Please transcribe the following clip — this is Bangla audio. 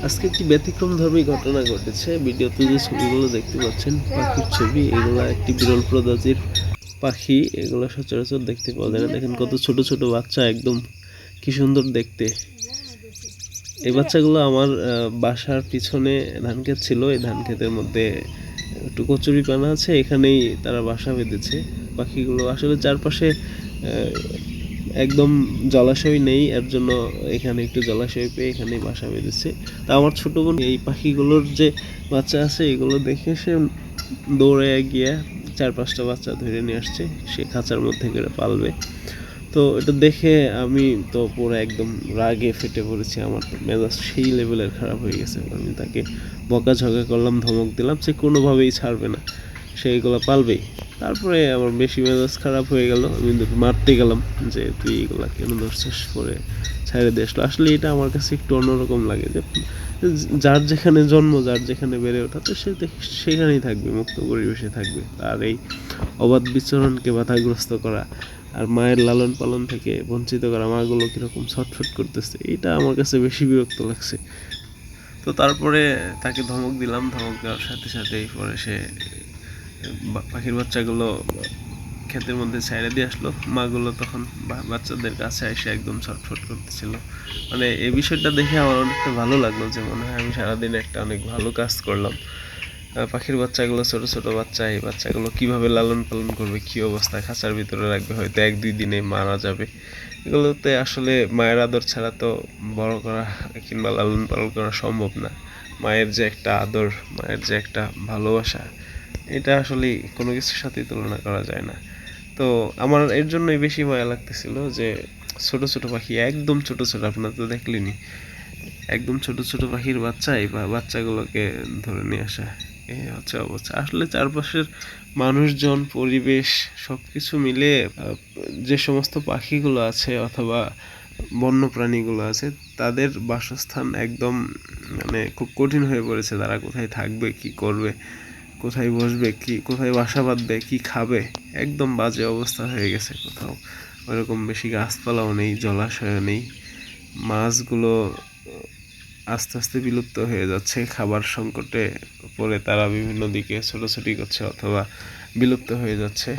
আজকে একটি ব্যতিক্রমধর্মী ঘটনা ঘটেছে। ভিডিওতে যে ছবিগুলো দেখতে পাচ্ছেন পাখির ছবি, এগুলা একটি বিরল প্রজাতির পাখি। এগুলো সচরাচর দেখতে পাওয়া যায় না। দেখেন কত ছোট ছোট বাচ্চা, একদম কি সুন্দর দেখতে। এই বাচ্চাগুলো আমার বাসার পিছনে ধান ক্ষেত ছিল, এই ধান ক্ষেতের মধ্যে একটু কচুরি পানা আছে, এখানেই তারা বাসা বেঁধেছে। পাখিগুলো আসলে চারপাশে একদম জলাশয় নেই, এর জন্য এখানে একটু জলাশয় পেয়ে এখানেই বাসা বেঁধেছে। তা আমার ছোট বোন এই পাখিগুলোর যে বাচ্চা আছে এগুলো দেখে সে দৌড়ে গিয়ে 4-5টা বাচ্চা ধরে নিয়ে আসছে, সে খাঁচার মধ্যে করে পালবে। তো এটা দেখে আমি তো পুরো একদম রাগে ফেটে পড়েছি, আমার তো মেজাজ সেই লেভেলের খারাপ হয়ে গেছে। আমি তাকে বকাঝকা করলাম, ধমক দিলাম, সে কোনোভাবেই ছাড়বে না, সে এগুলো পালবেই। তারপরে আমার বেশি মেজাজ খারাপ হয়ে গেল, আমি মারতে গেলাম যে তুই এগুলা কেন ধরছিস, করে ছেড়ে দিয়ে আসলো। আসলে এটা আমার কাছে একটু অন্যরকম লাগে যে যার যেখানে জন্ম, যার যেখানে বেড়ে ওঠা, তো সে সেখানেই থাকবে, মুক্ত পরিবেশে থাকবে। আর এই অবাধ বিচরণকে বাধাগ্রস্ত করা আর মায়ের লালন পালন থেকে বঞ্চিত করা, মাগুলো কীরকম ছটফট করতেছে, এটা আমার কাছে বেশি বিরক্ত লাগছে। তো তারপরে তাকে ধমক দিলাম, ধমক দেওয়ার সাথে সাথেই পরে সে পাখির বাচ্চাগুলো ক্ষেতের মধ্যে ছেড়ে দিয়ে আসলো। মাগুলো তখন বাচ্চাদের কাছে এসে একদম ছটফট করতেছিল। মানে এই বিষয়টা দেখে আমার অনেকটা ভালো লাগলো, যে মনে হয় আমি সারাদিন একটা অনেক ভালো কাজ করলাম। পাখির বাচ্চাগুলো, ছোট ছোট বাচ্চা, এই বাচ্চাগুলো কিভাবে লালন পালন করবে, কি অবস্থায় খাঁচার ভিতরে রাখবে, হয়তো 1-2 দিনে মারা যাবে। এগুলোতে আসলে মায়ের আদর ছাড়া তো বড় করা কিংবা লালন পালন করা সম্ভব না। মায়ের যে একটা আদর, মায়ের যে একটা ভালোবাসা, এটা আসলে কোনো কিছুর সাথেই তুলনা করা যায় না। তো আমার এর জন্যই বেশি মায়া লাগতেছিল যে ছোট ছোট পাখি, একদম ছোট ছোট, আপনার তো দেখলেনি, একদম ছোট ছোট পাখির বাচ্চা, এই বাচ্চাগুলোকে ধরে নিয়ে আসা, এই হচ্ছে অবস্থা। আসলে চারপাশের মানুষজন, পরিবেশ সব কিছু মিলে যে সমস্ত পাখিগুলো আছে অথবা বন্য প্রাণীগুলো আছে, তাদের বাসস্থান একদম মানে খুব কঠিন হয়ে পড়েছে। তারা কোথায় থাকবে, কি করবে, কোথায় বসবে, কি কোথায় বাসা বাঁধবে, কি খাবে, একদম বাজে অবস্থা হয়ে গেছে। কোথাও ওইরকম বেশি গাছপালাও নেই, জলাশয়ও নেই। মাছগুলো আস্তে আস্তে বিলুপ্ত হয়ে যাচ্ছে, খাবার সংকটে পড়ে তারা বিভিন্ন দিকে ছোটাছুটি করছে অথবা বিলুপ্ত হয়ে যাচ্ছে।